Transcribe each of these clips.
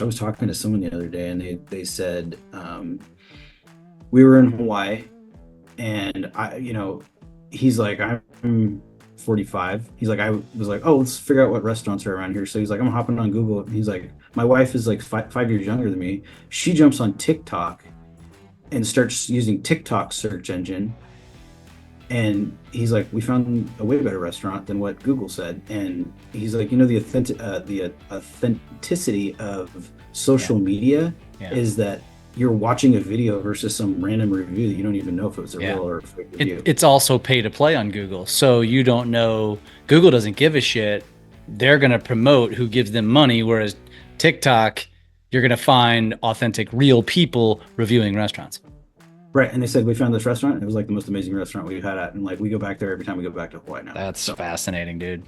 I was talking to someone the other day, and they said we were in Hawaii, and he's like, I'm 45. He's like, I was like, oh, let's figure out what restaurants are around here. So he's like, I'm hopping on Google. He's like, my wife is like 5 years younger than me. She jumps on TikTok and starts using TikTok search engine. And he's like, we found a way better restaurant than what Google said. And he's like, the authenticity of Yeah, social media yeah, is that you're watching a video versus some random review that you don't even know if it was a yeah. real or a fake It, review. it's also pay to play on Google. So you don't know, Google doesn't give a shit. They're going to promote who gives them money. Whereas TikTok, you're going to find authentic, real people reviewing restaurants. Right. And they said, we found this restaurant. It was like the most amazing restaurant we've had at. And like, we go back there every time we go back to Hawaii now. That's So, fascinating, dude.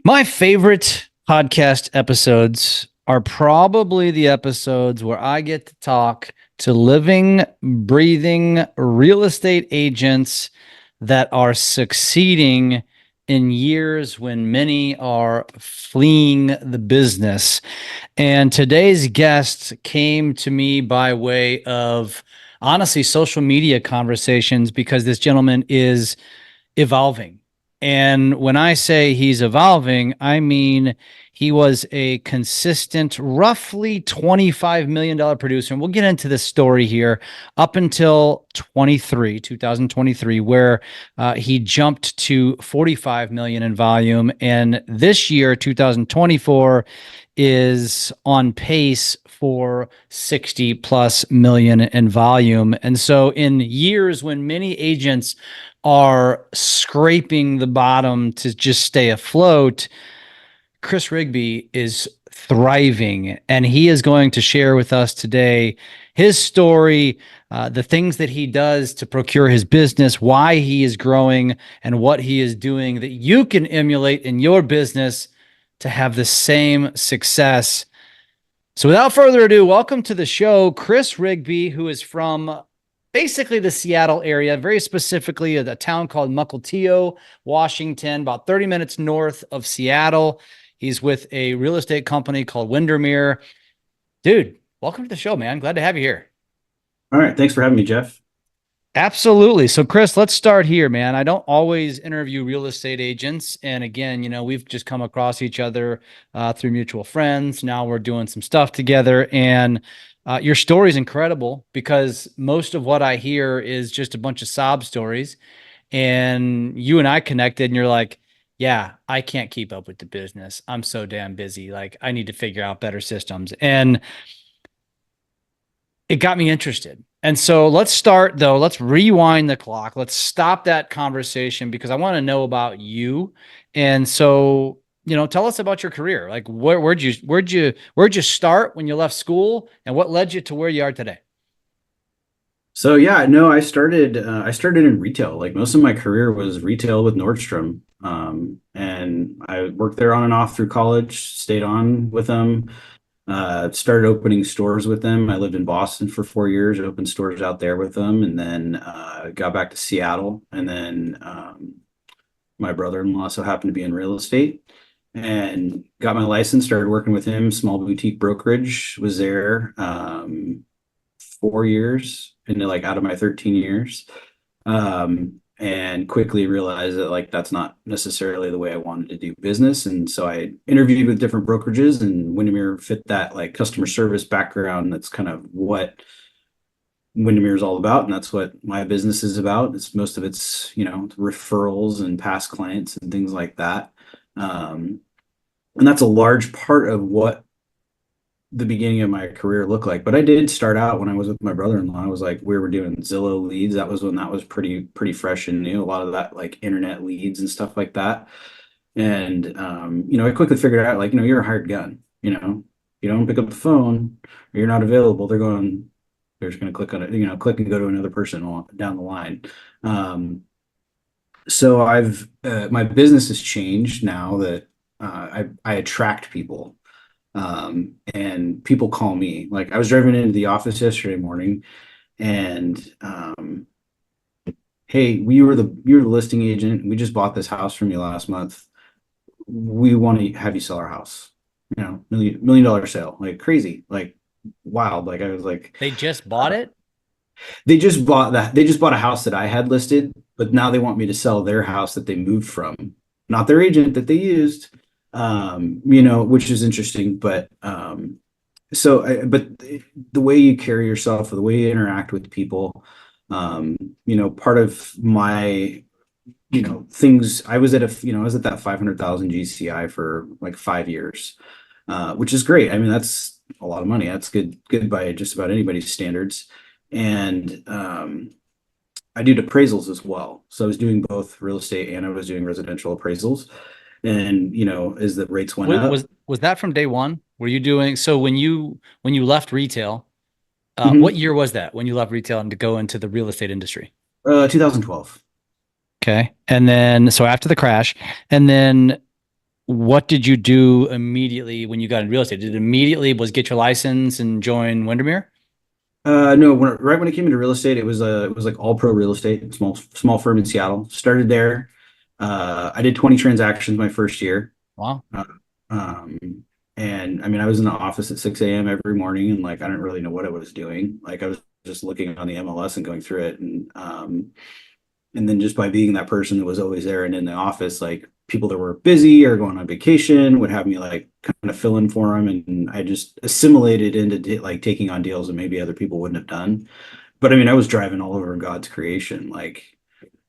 My favorite podcast episodes are probably the episodes where I get to talk to living, breathing real estate agents that are succeeding in years when many are fleeing the business. And today's guest came to me by way of honestly social media conversations because this gentleman is evolving. And when I say he's evolving, I mean he was a consistent, roughly $25 million producer. And we'll get into this story here up until 2023, where he jumped to 45 million in volume. And this year, 2024, is on pace for 60 plus million in volume. And so in years when many agents are scraping the bottom to just stay afloat, Chris Rigby is thriving, and he is going to share with us today his story, the things that he does to procure his business, why he is growing, and what he is doing that you can emulate in your business to have the same success. So without further ado, welcome to the show, Chris Rigby, who is from basically the Seattle area, very specifically a town called Mukilteo, Washington, about 30 minutes north of Seattle. He's with a real estate company called Windermere. Dude, welcome to the show, man. Glad to have you here. all right. Thanks for having me, Jeff. Absolutely. So, Chris, let's start here, man. I don't always interview real estate agents. And again, we've just come across each other through mutual friends. Now we're doing some stuff together. And your story is incredible because most of what I hear is just a bunch of sob stories. And you and I connected, and you're like, yeah, I can't keep up with the business. I'm so damn busy. Like, I need to figure out better systems. And it got me interested. And so let's start though. Let's rewind the clock. Let's stop that conversation because I want to know about you. And so, tell us about your career. Like where'd you start when you left school and what led you to where you are today? So yeah, no, I started in retail. Like most of my career was retail with Nordstrom. And I worked there on and off through college, stayed on with them. Started opening stores with them. I lived in Boston for 4 years, opened stores out there with them, and then got back to Seattle. And then my brother-in-law so happened to be in real estate and got my license, started working with him, small boutique brokerage, was there 4 years into like out of my 13 years. And quickly realized that like that's not necessarily the way I wanted to do business. And so I interviewed with different brokerages, and Windermere fit that like customer service background. That's kind of what Windermere is all about, and that's what my business is about. It's most of it's referrals and past clients and things like that. Um, and that's a large part of what the beginning of my career looked like. But I did start out when I was with my brother-in-law. I was like, we were doing Zillow leads. That was when that was pretty fresh and new. A lot of that like internet leads and stuff like that. And I quickly figured out like, you're a hired gun. You don't pick up the phone or you're not available, they're just gonna click on it, click and go to another person down the line. Um, so I've my business has changed now that I attract people. And people call me. Like I was driving into the office yesterday morning, And hey, you're the listing agent. We just bought this house from you last month. We want to have you sell our house. You know, million dollar sale, like crazy, like wild. Like I was like, They just bought it? they just bought a house that I had listed, but now they want me to sell their house that they moved from, not their agent that they used. You know, which is interesting, but but the way you carry yourself or the way you interact with people, you know, part of my, you know, things, I was at that 500,000 GCI for like 5 years, which is great. I mean, that's a lot of money. That's good by just about anybody's standards. And I did appraisals as well. So I was doing both real estate and I was doing residential appraisals. And, you know, as the rates went up. Was that from day one? Were you doing so when you left retail? What Mhm. year was that when you left retail and to go into the real estate industry? 2012. Okay, and then so after the crash, and then what did you do immediately when you got in real estate? Did it immediately was get your license and join Windermere? No, right when I came into real estate, it was like all pro real estate, small firm in Seattle. Started there. I did 20 transactions my first year. Wow. Uh, um, and I mean, I was in the office at 6 a.m. every morning, and like I didn't really know what I was doing. Like I was just looking on the MLS and going through it, and then just by being that person that was always there and in the office, like people that were busy or going on vacation would have me like kind of fill in for them, and I just assimilated into like taking on deals that maybe other people wouldn't have done. But I mean, I was driving all over God's creation. Like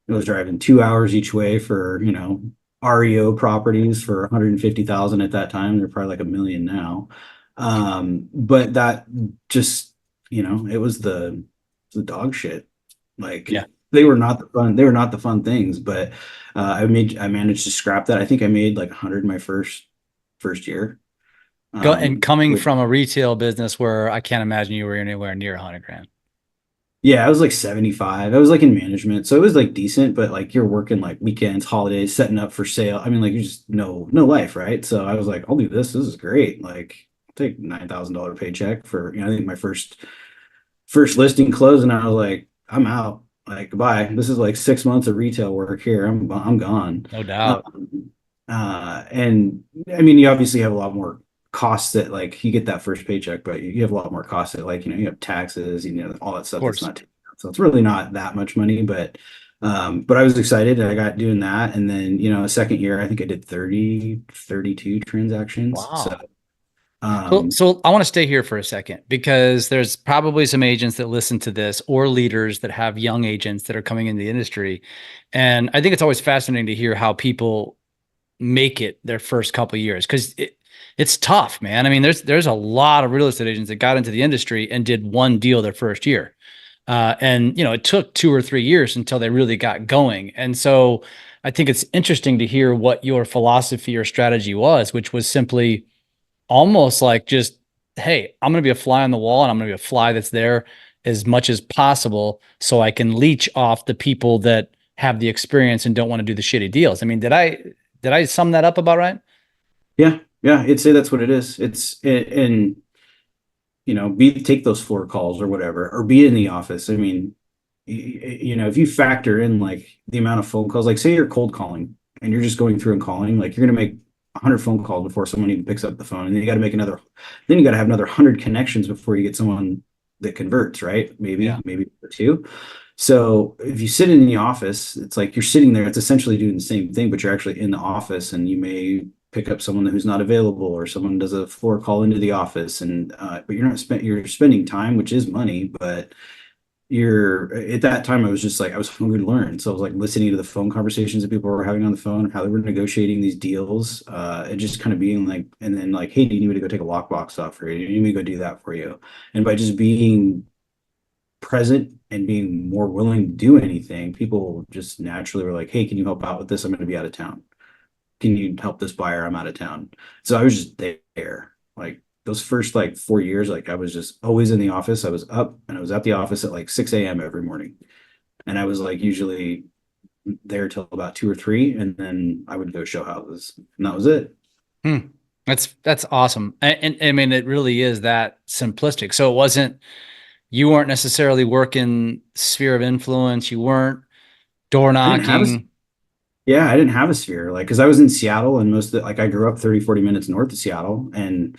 I was driving 2 hours each way for, you know, REO properties for 150,000 at that time. They're probably like a million now. But that just, you know, it was the dog shit. Like Yeah. they were not the fun things, but I managed to scrap that. I think I made like 100 my first year. Go and coming Which from a retail business where I can't imagine you were anywhere near 100 grand. Yeah, I was like 75. I was like in management. So it was like decent, but like you're working like weekends, holidays, setting up for sale. I mean, like you just no life, right? So I was like, I'll do this. This is great. Like I'll take $9,000 paycheck for, you know, I think my first listing closed and I was like, I'm out. Like goodbye. This is like 6 months of retail work here. I'm gone. No doubt. Um, and I mean, you obviously have a lot more costs that like you get that first paycheck, but you have a lot more costs that like, you know, you have taxes, you know, all that Of stuff that's course. not taken out. So it's really not that much money, but I was excited and I got doing that. And then, you know, a second year, I think I did 32 transactions. So, Wow. So, um, so I want to stay here for a second because there's probably some agents that listen to this or leaders that have young agents that are coming in the industry. And I think it's always fascinating to hear how people make it their first couple of years because it's tough, man. I mean, there's a lot of real estate agents that got into the industry and did one deal their first year. And you know, it took 2 or 3 years until they really got going. And so I think it's interesting to hear what your philosophy or strategy was, which was simply almost like just, hey, I'm going to be a fly on the wall and I'm going to be a fly that's there as much as possible so I can leech off the people that have the experience and don't want to do the shitty deals. I mean, did I sum that up about right? yeah, I'd say that's what it is. And you know, take those floor calls or whatever, or be in the office. I mean, you know, if you factor in like the amount of phone calls, like say you're cold calling and you're just going through and calling, like you're going to make 100 phone calls before someone even picks up the phone. And then you got to make then you got to have another 100 connections before you get someone that converts, right? Yeah, Maybe two. So if you sit in the office, it's like you're sitting there, it's essentially doing the same thing, but you're actually in the office and you may pick up someone who's not available or someone does a floor call into the office and but you're spending time, which is money, but you're at that time I was just like I was hungry to learn. So I was like listening to the phone conversations that people were having on the phone, how they were negotiating these deals, and just kind of being like, and then like, hey, do you need me to go take a lockbox off for you? Do you need me to go do that for you? And by just being present and being more willing to do anything, people just naturally were like, hey, can you help out with this? I'm going to be out of town. Can you help this buyer? I'm out of town. So I was just there. Like those first like 4 years, like I was just always in the office. I was up and I was at the office at like 6 a.m. every morning. And I was like usually there till about 2 or 3, and then I would go show houses. And that was it. Hmm. That's awesome. And I mean, it really is that simplistic. So it wasn't you weren't necessarily working sphere of influence. You weren't door I didn't have a, knocking. yeah, I didn't have a sphere. Like, cause I was in Seattle and most of the, like I grew up 30, 40 minutes north of Seattle. And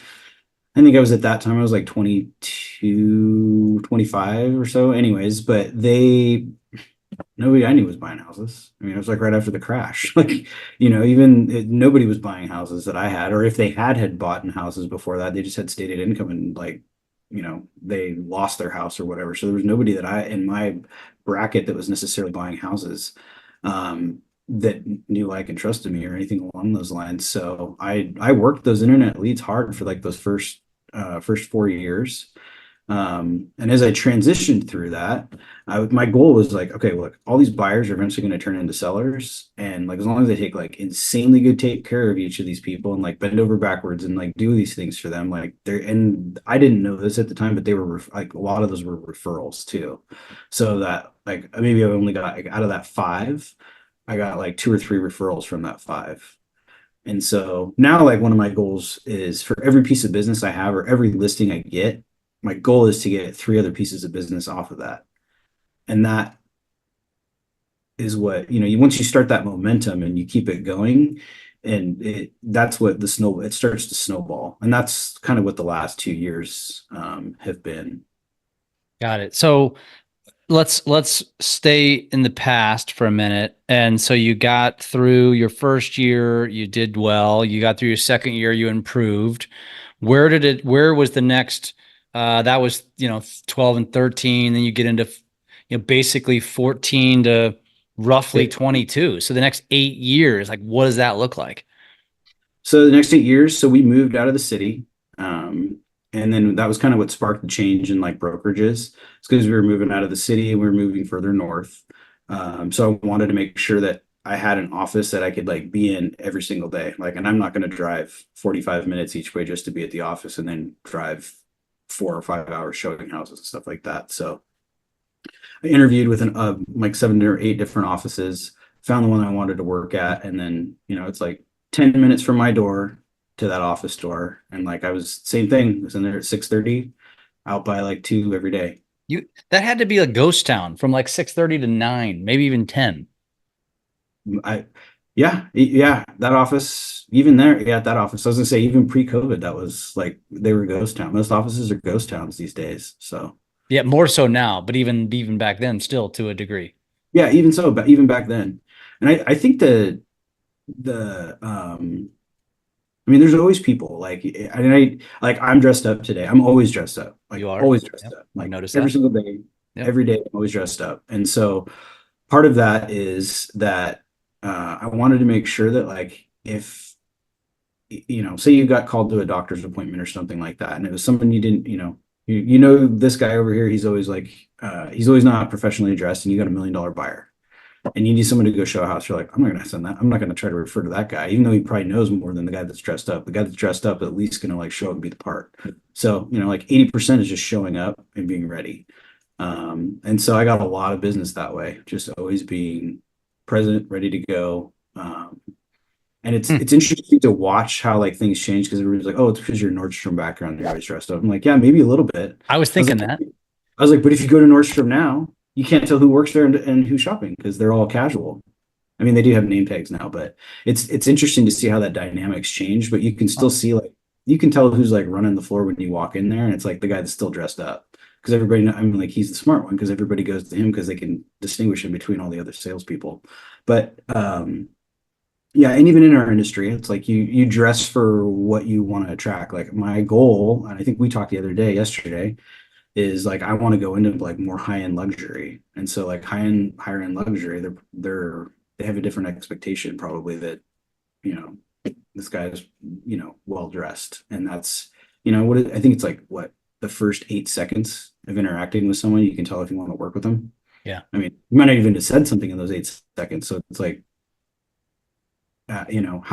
I think I was at that time, I was like 22, 25 or so anyways, but nobody I knew was buying houses. I mean, it was like right after the crash. Like, nobody was buying houses that I had, or if they had bought in houses before that, they just had stated income and like, they lost their house or whatever. So there was nobody that in my bracket that was necessarily buying houses, that knew like and trusted me or anything along those lines. So I worked those internet leads hard for like those first 4 years. And as I transitioned through that, my goal was like, okay, look, all these buyers are eventually going to turn into sellers. And like, as long as I take like insanely good take care of each of these people and like bend over backwards and like do these things for them, like and I didn't know this at the time, but they were like, a lot of those were referrals too. So that like, maybe I only got like out of that five, I got like two or three referrals from that five. And so now, like, one of my goals is for every piece of business I have or every listing I get, my goal is to get three other pieces of business off of that. And that is what, once you start that momentum and you keep it going, and that's what it starts to snowball. And that's kind of what the last 2 years have been. Got it. So let's stay in the past for a minute. And so you got through your first year, you did well. You got through your second year, you improved. Where was the next, that was, 12 and 13. Then you get into, basically 14 to roughly 22. So the next 8 years, like, what does that look like? So the next 8 years, so we moved out of the city. And then that was kind of what sparked the change in like brokerages. It's because we were moving out of the city and we were moving further north. So I wanted to make sure that I had an office that I could like be in every single day. Like, and I'm not going to drive 45 minutes each way just to be at the office and then drive 4 or 5 hours showing houses and stuff like that. So I interviewed with like 7 or 8 different offices, found the one I wanted to work at, and then it's like 10 minutes from my door to that office door, and like I was same thing. I was in there at 6:30, out by like 2 every day. That had to be a ghost town from like 6:30 to 9, maybe even 10. I yeah, that office, even there, yeah, that office. I was gonna say even pre-COVID, that was like they were ghost town. Most offices are ghost towns these days. So Yeah, more so now, but even back then, still to a degree. yeah, even so, but even back then, and I think the I mean, there's always people like, and like I'm dressed up today. I'm always dressed up, like You are? always dressed Yep. up, I like noticed every that. single day, Yep. every day I'm always dressed up. And so part of that is that I wanted to make sure that like if say you got called to a doctor's appointment or something like that, and it was someone you didn't, this guy over here, he's always like he's always not professionally dressed, and you got $1 million buyer and you need someone to go show a house, you're like, I'm not going to send that. I'm not going to try to refer to that guy, even though he probably knows more than the guy that's dressed up. The guy that's dressed up at least going to like show up and be the part. So, like 80% is just showing up and being ready. And so I got a lot of business that way, just always being present, ready to go. And it's interesting to watch how like things change because everybody's like, oh, it's because you're Nordstrom background, you're always dressed up. I'm like, yeah, maybe a little bit. I was I was thinking like, that. but if you go to Nordstrom now, you can't tell who works there and who's shopping because they're all casual. I mean, they do have name tags now, but it's interesting to see how that dynamics change. But you can still see like you can tell who's like running the floor when you walk in there, and it's like the guy that's still dressed up because everybody. I mean, like he's the smart one because everybody goes to him because they can distinguish him between all the other salespeople. But yeah, and even in our industry, it's like you dress for what you want to attract. Like my goal, and I think we talked the other day, yesterday, is like I want to go into like more high-end luxury. And so like higher end luxury, they have a different expectation probably that, you know, this guy is, well dressed. And that's, I think it's like what the first 8 seconds of interacting with someone, you can tell if you want to work with them. Yeah. I mean, you might not even have said something in those 8 seconds. So it's like, how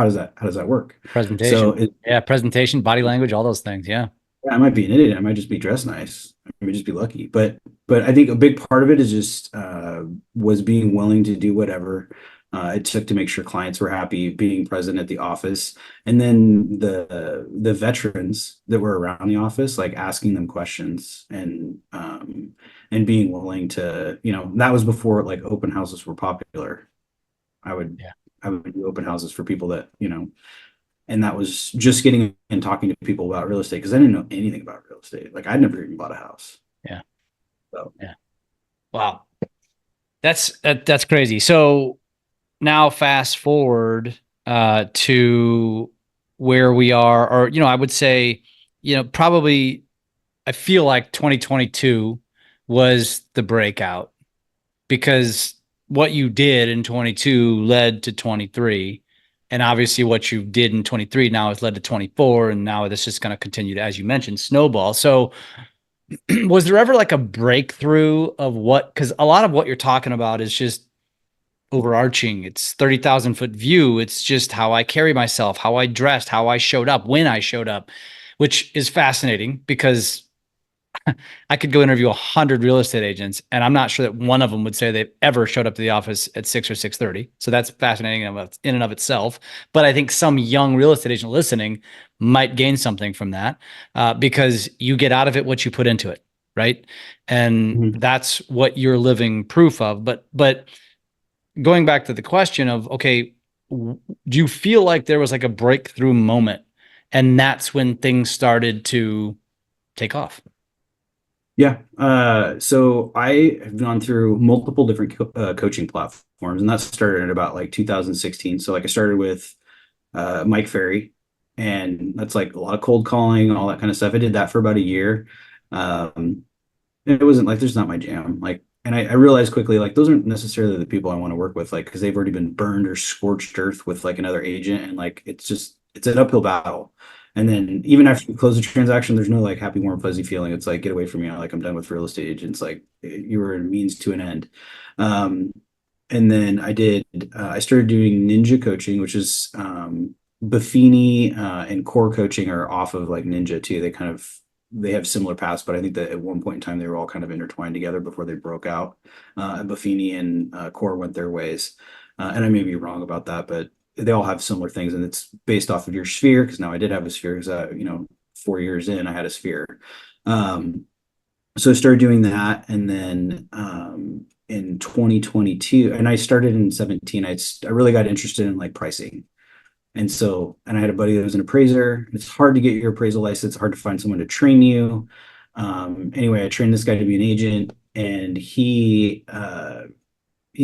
does that work? So Presentation. Yeah, presentation, body language, all those things. Yeah. I might be an idiot. I might just be dressed nice. I might just be lucky. But I think a big part of it is just was being willing to do whatever. it took to make sure clients were happy, being present at the office, and then the veterans that were around the office, like asking them questions and being willing to, that was before like open houses were popular. I would Yeah. I would do open houses for people that, and that was just getting and talking to people about real estate because I didn't know anything about real estate. Like I'd never even bought a house. Yeah. So Yeah. Wow. That's crazy. So now fast forward to where we are, or I would say, probably I feel like 2022 was the breakout because what you did in 22 led to 23. And obviously what you did in 23 now has led to 24. And now this is going to continue to, as you mentioned, snowball. So was there ever like a breakthrough of because a lot of what you're talking about is just overarching. It's 30,000 foot view. It's just how I carry myself, how I dressed, how I showed up, when I showed up, which is fascinating because I could go interview 100 real estate agents, and I'm not sure that one of them would say they've ever showed up to the office at 6 or 6:30. So that's fascinating in and of itself. But I think some young real estate agent listening might gain something from that because you get out of it what you put into it, right? And mhm. that's what you're living proof of. But going back to the question of, okay, do you feel like there was like a breakthrough moment, and that's when things started to take off? Yeah. So I have gone through multiple different coaching platforms, and that started in about like 2016. So like I started with Mike Ferry, and that's like a lot of cold calling, all that kind of stuff. I did that for about a year. Um, it wasn't like there's not my jam. Like, and I realized quickly, like those aren't necessarily the people I want to work with, like because they've already been burned or scorched earth with like another agent, and like it's an uphill battle. And then even after you close the transaction, there's no like happy, warm, fuzzy feeling. It's like get away from me. Like I'm done with real estate agents. Like you were a means to an end. Um, and then I started doing ninja coaching, which is Buffini and core coaching are off of like ninja too. They have similar paths, but I think that at one point in time they were all kind of intertwined together before they broke out. And Buffini and core went their ways. And I may be wrong about that, but they all have similar things, and it's based off of your sphere. Because now I did have a sphere, because 4 years in, I had a sphere. So I started doing that, and then in 2022, and I started in 17. I really got interested in like pricing, and I had a buddy that was an appraiser. It's hard to get your appraisal license. It's hard to find someone to train you. Anyway, I trained this guy to be an agent, and he's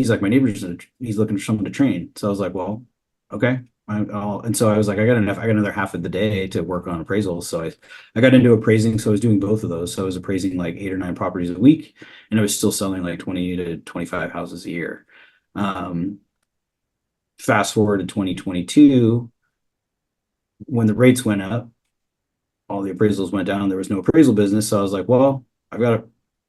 like, my neighbor's he's looking for someone to train. So I was like, well, okay. And so I was like, I got another half of the day to work on appraisals. So I got into appraising. So I was doing both of those. So I was appraising like 8 or 9 properties a week, and I was still selling like 20 to 25 houses a year. Um, Fast forward to 2022, when the rates went up, all the appraisals went down. There was no appraisal business. So I was like, well, I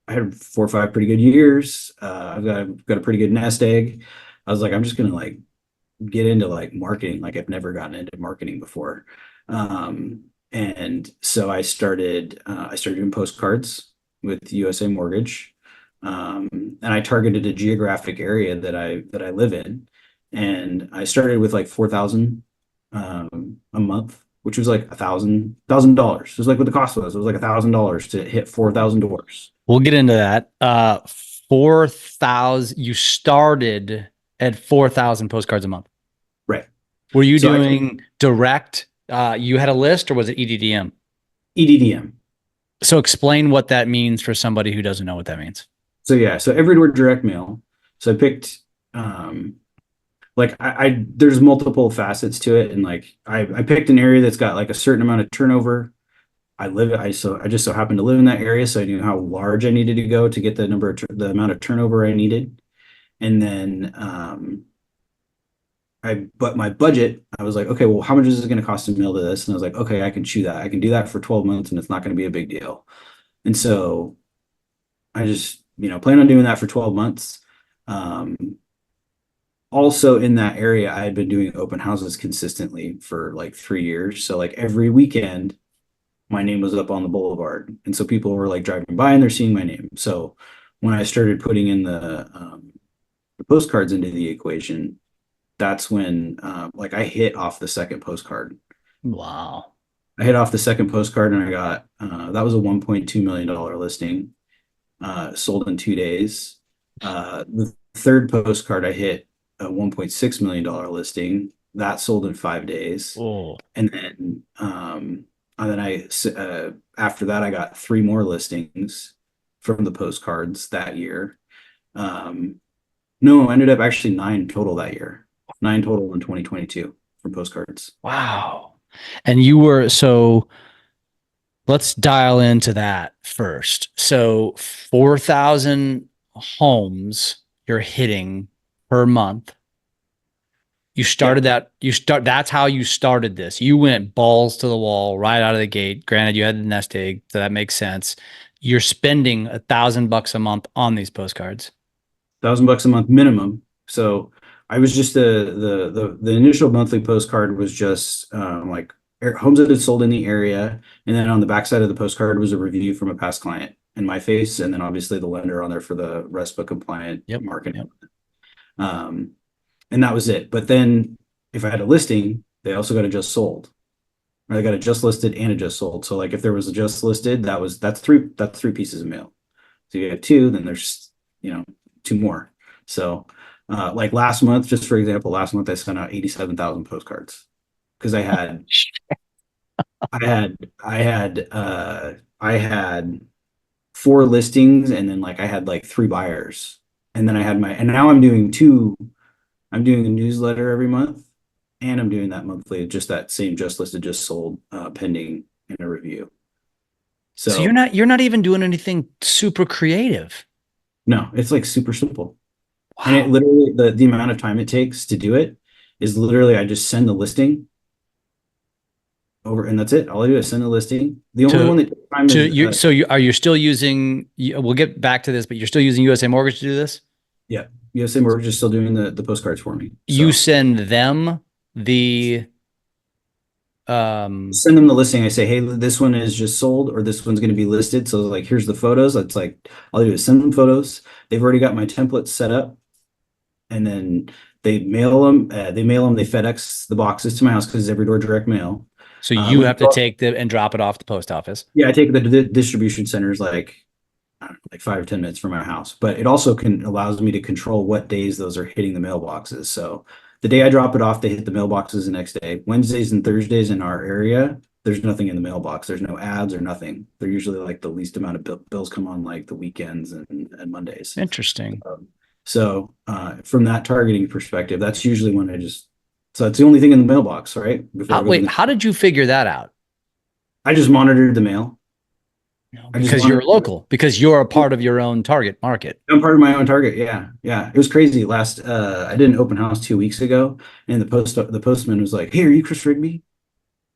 had 4 or 5 pretty good years. I've got a pretty good nest egg. I was like, I'm just gonna like get into like marketing. Like I've never gotten into marketing before. And so I started doing postcards with USA Mortgage. And I targeted a geographic area that I live in. And I started with like 4,000 a month, which was like $1,000. It was like what the cost was. It was like $1,000 to hit 4,000 doors. We'll get into that. 4,000, you started at 4,000 postcards a month. Right. Were you So doing direct? You had a list, or was it EDDM? EDDM. So explain what that means for somebody who doesn't know what that means. So yeah, so every door direct mail. So I picked like I there's multiple facets to it, and like I picked an area that's got like a certain amount of turnover. I just so happened to live in that area, so I knew how large I needed to go to get the amount of turnover I needed. And then but my budget, I was like, okay, well, how much is it going to cost to mail to this? And I was like, okay, I can chew that. I can do that for 12 months, and it's not going to be a big deal. And so I just, plan on doing that for 12 months. Um, Also in that area, I had been doing open houses consistently for like 3 years. So like every weekend, my name was up on the boulevard. And so people were like driving by and they're seeing my name. So when I started putting in the postcards into the equation, that's when like I hit off the second postcard. Wow. I hit off the second postcard and I got that was a $1.2 million listing, sold in 2 days. The third postcard I hit a $1.6 million listing that sold in 5 days. Oh, And then after that I got three more listings from the postcards that year. No, I ended up actually nine total that year. Nine total in 2022 from postcards. wow. And you were, so let's dial into that first. So 4,000 homes you're hitting per month. You started Yep. that's how you started this. You went balls to the wall right out of the gate. Granted, you had the nest egg, so that makes sense. You're spending $1,000 a month on these postcards. $1,000 a month minimum. So I was just the initial monthly postcard was just like homes that had sold in the area, and then on the backside of the postcard was a review from a past client in my face, and then obviously the lender on there for the RESPA compliant Yep. marketing. Yep. Um, and that was it. But then if I had a listing, they also got a just sold. Or they got a just listed and a just sold. So like if there was a just listed, that's three pieces of mail. So you have two, then there's two more. So like last month, just for example, last month I sent out 87,000 postcards because I had four listings, and then like I had like three buyers, and then and now I'm doing a newsletter every month, and I'm doing that monthly, just that same just listed, just sold, pending in a review. So So you're not even doing anything super creative. no, it's like super simple. And it Wow. literally, the amount of time it takes to do it is literally I just send the listing over, and that's it. All I do is send the listing. The only To one that takes time to is you, so you are you still using, we'll get back to this, but you're still using USA Mortgage to do this? yeah, USA Mortgage is still doing the postcards for me. You So send them the um send them the listing. I say, hey, this one is just sold, or this one's going to be listed. So like, here's the photos. It's like all I do is send them photos. They've already got my templates set up, and then they mail them. They FedEx the boxes to my house because it's every door direct mail. so you Which, have to take them and drop it off the post office. yeah, I take the distribution centers like I don't know, like 5 or 10 minutes from my house, but it also allows me to control what days those are hitting the mailboxes. So the day I drop it off, they hit the mailboxes the next day. Wednesdays and Thursdays in our area, there's nothing in the mailbox. There's no ads or nothing. They're usually like the least amount of bills come on like the weekends and Mondays. Interesting. So from that targeting perspective, that's usually when so it's the only thing in the mailbox, right? Before I go to Wait, how did you figure that out? I just monitored the mail. No, I just because you're monitored. local, because you're a part of your own target market. I'm part of my own target. Yeah. Yeah. It was crazy. I did an open house 2 weeks ago, and the postman was like, hey, are you Chris Rigby?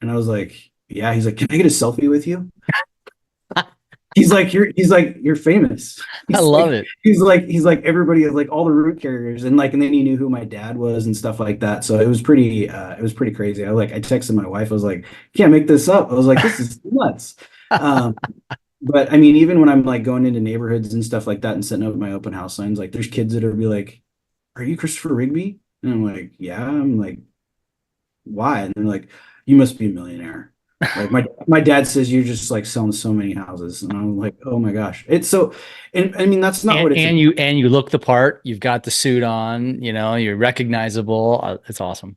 And I was like, yeah. He's like, can I get a selfie with you? You're famous. I He's love like, it. everybody, like all the root carriers. And then he knew who my dad was and stuff like that. So it was pretty crazy. I texted my wife. I was like, can't make this up. I was like, this is nuts. Um, But I mean, even when I'm like going into neighborhoods and stuff like that and setting up my open house signs, like there's kids that are be like, are you Christopher Rigby? And I'm like, yeah. I'm like, why? And they're like, you must be a millionaire. Like my dad says you're just like selling so many houses. And I'm like, oh my gosh. It's so, and I mean, that's not And what it's and you look the part. You've got the suit on, you're recognizable. It's awesome.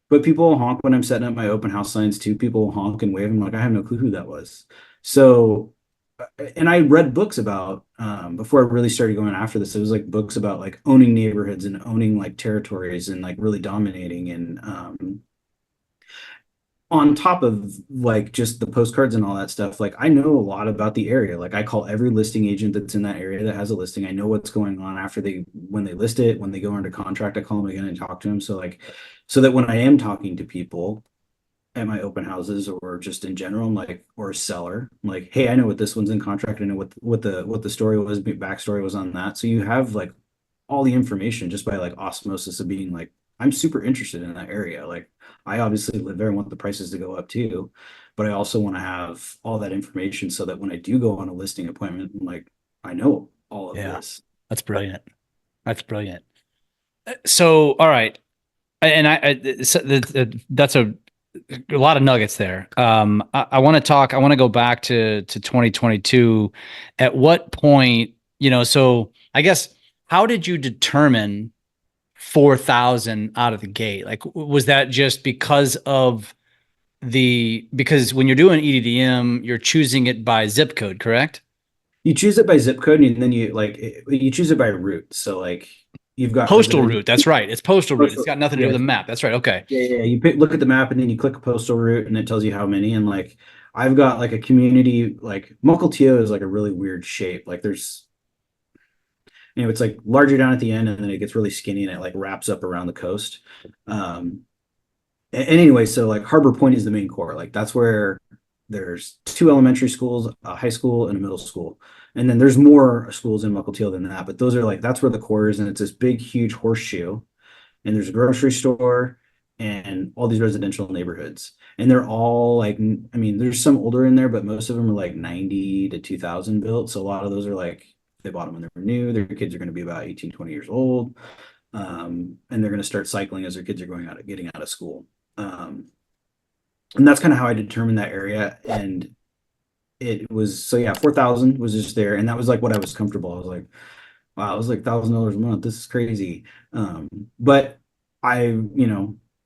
But people will honk when I'm setting up my open house signs too. People will honk and wave. I'm like, I have no clue who that was. So, and I read books about, before I really started going after this, it was like books about like owning neighborhoods and owning like territories and like really dominating. And on top of like just the postcards and all that stuff, like I know a lot about the area. Like I call every listing agent that's in that area that has a listing. I know what's going on after when they list it, when they go under contract, I call them again and talk to them. So that when I am talking to people at my open houses or just in general, I'm like, or a seller, I'm like, hey, I know what this one's in contract. I know what the story was, backstory was on that. So you have like all the information just by like osmosis of being like, I'm super interested in that area. Like I obviously live there and want the prices to go up too, but I also want to have all that information so that when I do go on a listing appointment, I'm like, I know all of Yeah, this. that's brilliant. That's brilliant. So, all right. And that's a lot of nuggets there. I want to talk. I want to go back to 2022. At what point, so I guess how did you determine 4,000 out of the gate? Like, was that just because when you're doing EDDM, you're choosing it by zip code, correct? You choose it by zip code, and then you choose it by route. So like you've got Postal residential. route. That's right. It's postal route. It's Postal, got nothing to do yeah, with the map. That's right. Okay. yeah. Look at the map, and then you click a postal route, and it tells you how many. And like I've got like a community, like Mukilteo is like a really weird shape. Like there's, it's like larger down at the end, and then it gets really skinny, and it like wraps up around the coast. Um, and anyway, so like Harbor Point is the main core. Like that's where there's two elementary schools, a high school, and a middle school. And then there's more schools in Mukilteo than that, but those are like that's where the core is, and it's this big, huge horseshoe. And there's a grocery store and all these residential neighborhoods. And they're all like, I mean, there's some older in there, but most of them are like 90 to 2000 built. So a lot of those are like they bought them when they were new. Their kids are going to be about 18, 20 years old. And they're going to start cycling as their kids are getting out of school. And that's kind of how I determined that area. And it was, so yeah, 4,000 was just there. And that was like what I was comfortable. I was like, wow, it was like $1,000 a month. This is crazy. But I,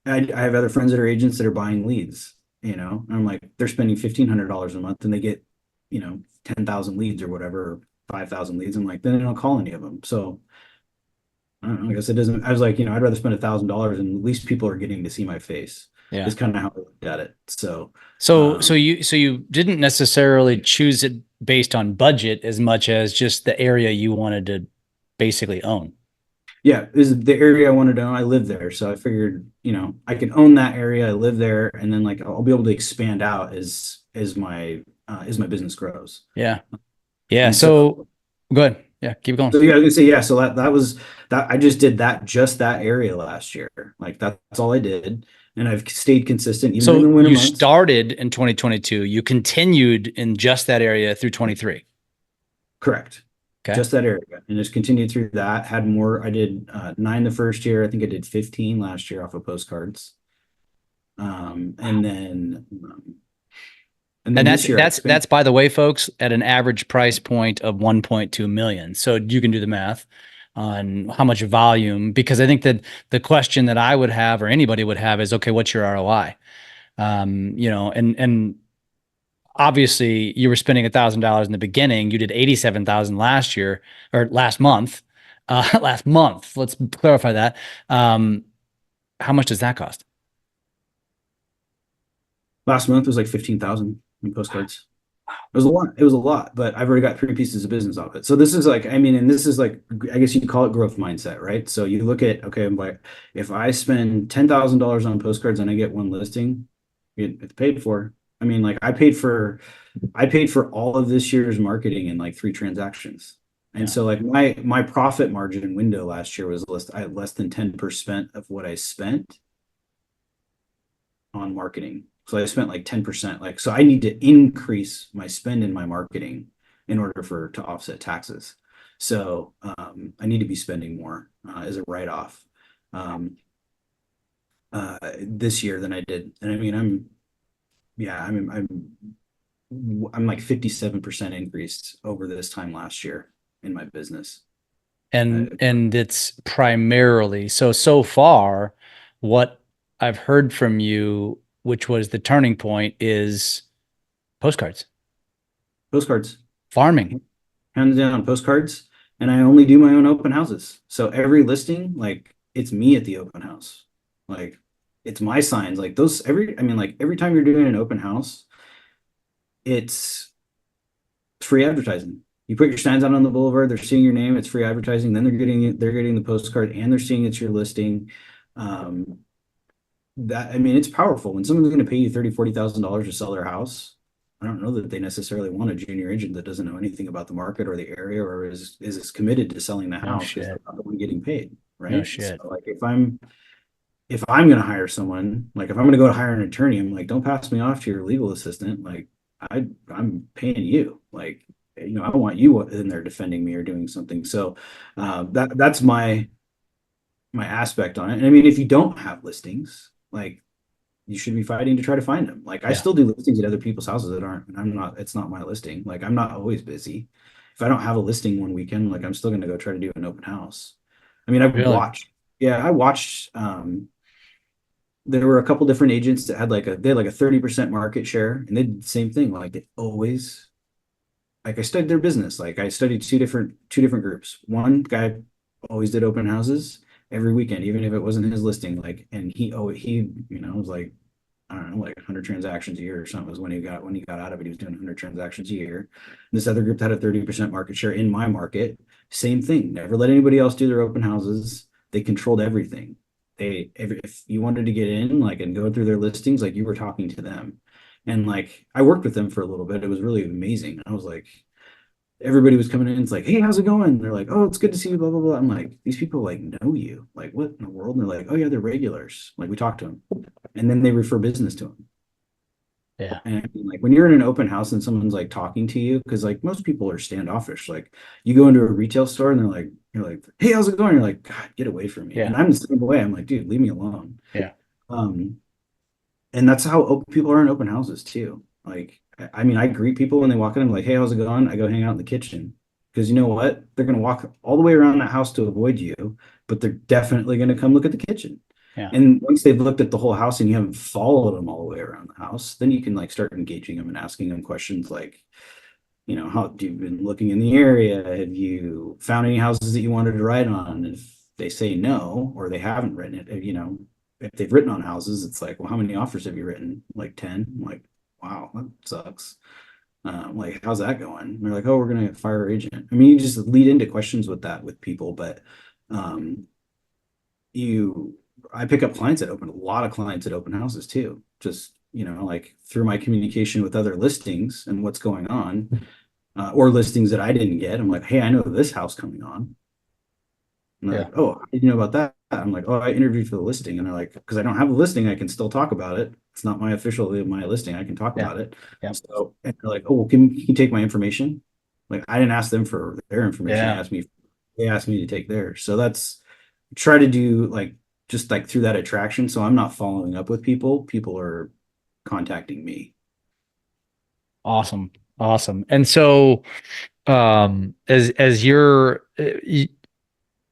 I have other friends that are agents that are buying leads, and I'm like, they're spending $1,500 a month and they get, 10,000 leads or whatever, or 5,000 leads. I'm like, then I don't call any of them. So I don't know. I guess it doesn't. I was like, I'd rather spend $1,000 and at least people are getting to see my face. Yeah. Is kind of how I looked at it. So, So you didn't necessarily choose it based on budget as much as just the area you wanted to basically own. yeah, is the area I wanted to own. I live there, so I figured, I can own that area. I live there, and then like I'll be able to expand out as my business grows. Yeah. Yeah. And so, So good. Yeah. Keep going. yeah, I was gonna say yeah. So that was that. I just did that area last year. Like that's all I did, and I've stayed consistent even during the So winter you months. started in 2022, you continued in just that area through 23. Correct. Okay. Just that area, and just continued through that. Had more. I did 9 the first year. I think I did 15 last year off of postcards. Um, and then um, and And then that's this year I that's expanded. that's by the way, folks, at an average price point of 1.2 million. So you can do the math on how much volume, because I think that the question that I would have or anybody would have is, okay, what's your ROI? And obviously you were spending $1,000 in the beginning. You did 87,000 last year or last month. Last month. Let's clarify that. How much does that cost? Last month was like 15,000 in postcards. It was a lot. It was a lot, but I've already got 3 pieces of business off it. So this is like, I mean, and this is like, I guess you call it growth mindset, right? So you look at, okay, I'm like, if I spend $10,000 on postcards and I get one listing, it's paid for. I mean, like I paid for all of this year's marketing in like 3 transactions. And Yeah. so like my profit margin window last year was less than 10% of what I spent on marketing. So I spent like 10%. Like, so I need to increase my spend in my marketing in order to offset taxes. So I need to be spending more as a write-off this year than I did. And I mean, yeah, I mean, I'm like 57% increased over this time last year in my business. And it's primarily so far what I've heard from you, which was the turning point, is postcards, Postcards, farming. hands down on postcards. And I only do my own open houses. So every listing, like it's me at the open house. Like it's my signs. Like those I mean, like every time you're doing an open house, it's free advertising. You put your signs out on the boulevard, they're seeing your name, it's free advertising. Then they're getting the postcard and they're seeing it's your listing. Um, that I mean, it's powerful when someone's going to pay you $30,000, $40,000 to sell their house. I don't know that they necessarily want a junior agent that doesn't know anything about the market or the area or is as committed to selling the No house because they're shit. not the one getting paid, No right? So shit. like if I'm going to hire someone, like if I'm going to go to hire an attorney, I'm like, don't pass me off to your legal assistant. Like I'm paying you. Like, I want you in there defending me or doing something. So that's my my aspect on it. And I mean, if you don't have listings, like you should be fighting to try to find them. Like I Yeah. still do listings at other people's houses that aren't, and I'm not, it's not my listing. Like I'm not always busy. If I don't have a listing one weekend, like I'm still going to go try to do an open house. I mean, Really? I watched, there were a couple different agents that had they had like a 30% market share and they did the same thing. Like they always, like I studied their business. Like I studied two different groups. One guy always did open houses every weekend, even if it wasn't his listing. Like, and was like, I don't know, like 100 transactions a year or something was when he got out of it, he was doing 100 transactions a year. And this other group that had a 30% market share in my market, same thing. Never let anybody else do their open houses. They controlled everything. If you wanted to get in, like, and go through their listings, like you were talking to them. And like I worked with them for a little bit. It was really amazing. I was like, everybody was coming in. It's like, hey, how's it going? They're like, oh, it's good to see you, blah, blah, blah. I'm like, these people like know you. Like, what in the world? And they're like, oh yeah, they're regulars. Like we talked to them. And then they refer business to them. Yeah. And like when you're in an open house and someone's like talking to you, because like most people are standoffish. Like you go into a retail store and you're like, hey, how's it going? You're like, God, get away from me. Yeah. And I'm the same way. I'm like, dude, leave me alone. Yeah. Um, and that's how people are in open houses too. Like, I mean, I greet people when they walk in. I'm like, hey, how's it going? I go hang out in the kitchen because you know what? They're gonna walk all the way around that house to avoid you, but they're definitely gonna come look at the kitchen. Yeah. And once they've looked at the whole house and you haven't followed them all the way around the house, then you can like start engaging them and asking them questions like, how have you been looking in the area? Have you found any houses that you wanted to write on? If they say no, or they haven't written it, if they've written on houses, it's like, well, how many offers have you written? Like 10? I'm like, wow, that sucks. Like, how's that going? And they're like, oh, we're gonna fire our agent. I mean, you just lead into questions with that with people, but um, you, I pick up clients that open a lot of clients at open houses too. Just like through my communication with other listings and what's going on, or listings that I didn't get. I'm like, hey, I know this house coming on. And they're Yeah. like, oh, how did you know about that? I'm like, oh, I interviewed for the listing. And they're like, because I don't have a listing, I can still talk about it. It's not my listing. I can talk Yeah. about it. Yeah. So, and they're like, oh, well, can you take my information? Like, I didn't ask them for their information. Yeah. They asked me to take theirs. So that's try to do like just like through that attraction. So I'm not following up with people. People are contacting me. Awesome. Awesome. And so, as your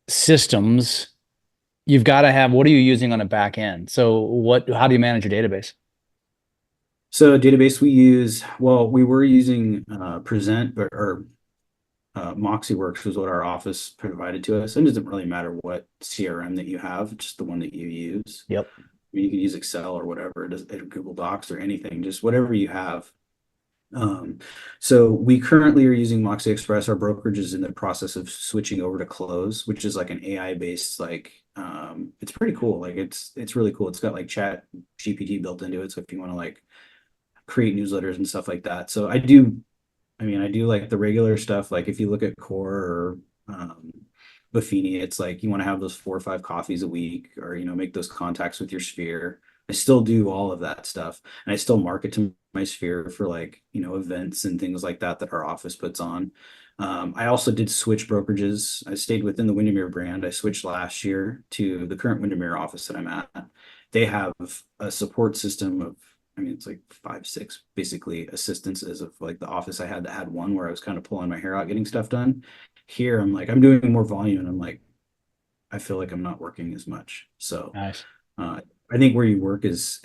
systems, you've got to have, what are you using on a back end? So how do you manage your database? So database we use, well, we were using Present or MoxieWorks was what our office provided to us. And it doesn't really matter what CRM that you have, just the one that you use. Yep. I mean, you can use Excel or whatever, Google Docs or anything, just whatever you have. Um, so we currently are using Moxie Express. Our brokerage is in the process of switching over to Close, which is like an AI based, like it's pretty cool. Like it's really cool. It's got like chat GPT built into it. So if you want to like create newsletters and stuff like that. So I do like the regular stuff. Like if you look at Core or Buffini, it's like you want to have those 4 or 5 coffees a week, or make those contacts with your sphere. I still do all of that stuff, and I still market to my sphere for like events and things like that that our office puts on. I also did switch brokerages. I stayed within the Windermere brand. I switched last year to the current Windermere office that I'm at. They have a support system of, I mean, it's like 5, 6 basically assistants as of like the office I had that had one where I was kind of pulling my hair out getting stuff done. Here, I'm like, I'm doing more volume and I'm like, I feel like I'm not working as much. So Nice. uh, I think where you work is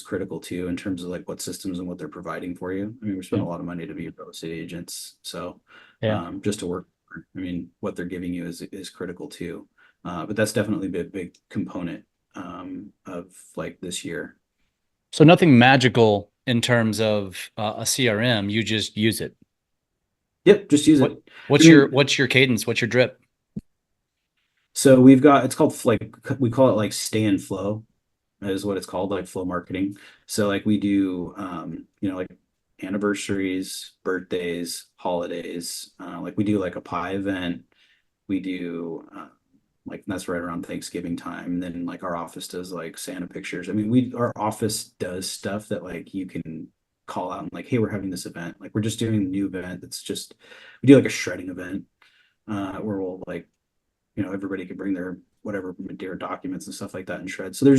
critical too in terms of like what systems and what they're providing for you. I mean, we spend Yeah. a lot of money to be real estate agents, so Yeah. just to work. I mean, what they're giving you is critical too. But that's definitely been a big component of like this year. So nothing magical in terms of a CRM. You just use it. Yep, just use What it. I what's your mean, what's your cadence? What's your drip? so we've got, it's called like, we call it like stay and flow is what it's called, like flow marketing. So like we do like anniversaries, birthdays, holidays, like we do like a pie event. We do like that's right around Thanksgiving time. And then like our office does like Santa pictures. I mean, our office does stuff that like you can call out and like, hey, we're having this event. Like we're just doing a new event. That's just, we do like a shredding event where we'll like, everybody can bring their whatever Madeira documents and stuff like that in shred. So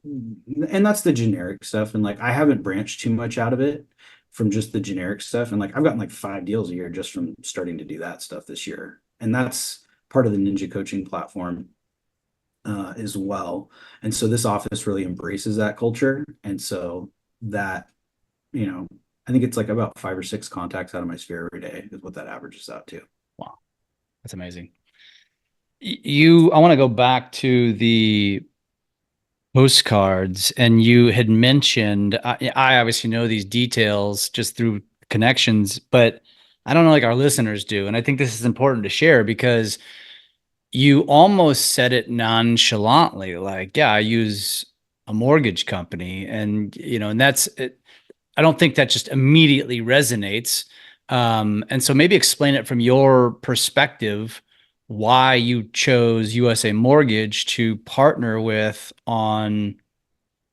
and that's the generic stuff. And like, I haven't branched too much out of it from just the generic stuff. And like, I've gotten like 5 deals a year just from starting to do that stuff this year. And that's part of the Ninja coaching platform as well. And so this office really embraces that culture. And so that, you know, I think it's like about 5 or 6 contacts out of my sphere every day is what that averages out to. Wow. That's amazing. I want to go back to the postcards, and you had mentioned, I obviously know these details just through connections, but I don't know like our listeners do. And I think this is important to share because you almost said it nonchalantly, like, yeah, I use a mortgage company, and and that's it. I don't think that just immediately resonates. And so maybe explain it from your perspective, why you chose USA Mortgage to partner with on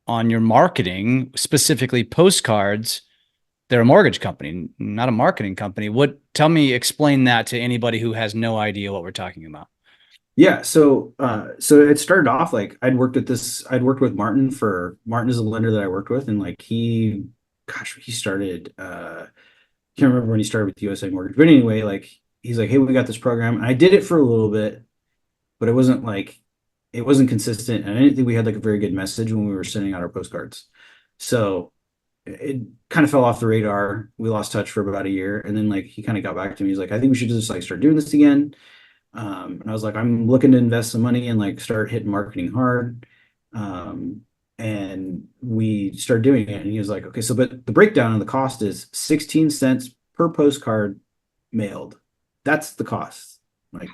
your marketing, specifically postcards. They're a mortgage company, not a marketing company. Explain that to anybody who has no idea what we're talking about. Yeah, so it started off like I'd worked with Martin is a lender that I worked with, and like he started can't remember when he started with USA Mortgage. But anyway, like he's like, "Hey, we got this program." And I did it for a little bit, but it wasn't consistent, and I didn't think we had like a very good message when we were sending out our postcards. So it kind of fell off the radar. We lost touch for about a year, and then like he kind of got back to me. He's like, "I think we should just like start doing this again." And I was like, I'm looking to invest some money and like start hitting marketing hard. And we started doing it. And he was like, okay, so but the breakdown of the cost is 16 cents per postcard mailed. That's the cost. Like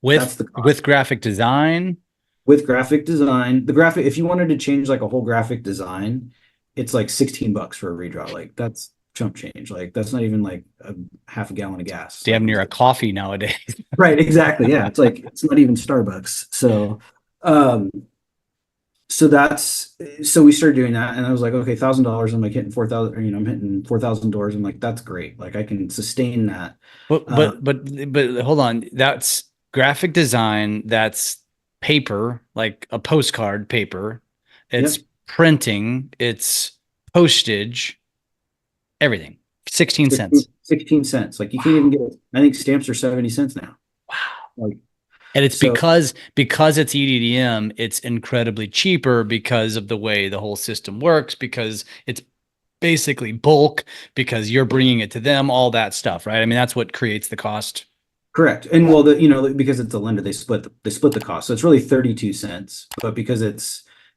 that's the cost. With graphic design. With graphic design. The graphic, if you wanted to change like a whole graphic design, it's like $16 for a redraw. Like that's chump change. Like that's not even like a half a gallon of gas. Damn like, near a coffee nowadays. Right, exactly. Yeah, it's like it's not even Starbucks. Um, so we started doing that, and I was like, okay, $1,000. I'm like hitting 4,000. I'm hitting 4,000 doors. I'm like, that's great. Like I can sustain that. But hold on. That's graphic design. That's paper, like a postcard paper. It's Yep. printing. It's postage. Everything. 16 cents. 16 cents. Like you can't even get it. I think stamps are 70 cents now. Wow. Like And it's so. because it's EDDM, it's incredibly cheaper because of the way the whole system works, because it's basically bulk, because you're bringing it to them, all that stuff, right? I mean, that's what creates the cost. Correct. And well, because it's a lender, they split the cost. So it's really 32 cents. But because it